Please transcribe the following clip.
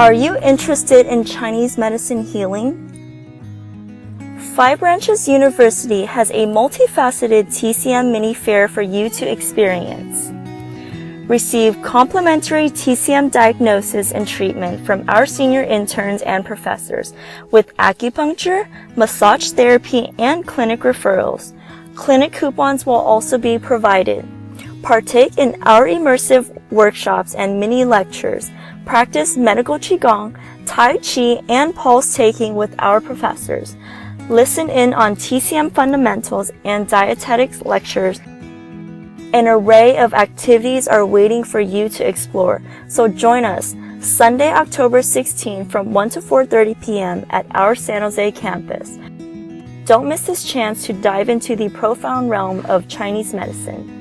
Are you interested in Chinese medicine healing? Five Branches University has a multifaceted TCM Mini Fair for you to experience. Receive complimentary TCM diagnosis and treatment from our senior interns and professors with acupuncture, massage therapy, and clinic referrals. Clinic coupons will also be provided. Partake in our immersive workshops and mini lectures. Practice Medical Qigong, Tai Chi, and pulse taking with our professors. Listen in on TCM fundamentals and dietetics lectures. An array of activities are waiting for you to explore, so join us Sunday, October 16 from 1 to 4:30 p.m. at our San Jose campus. Don't miss this chance to dive into the profound realm of Chinese medicine.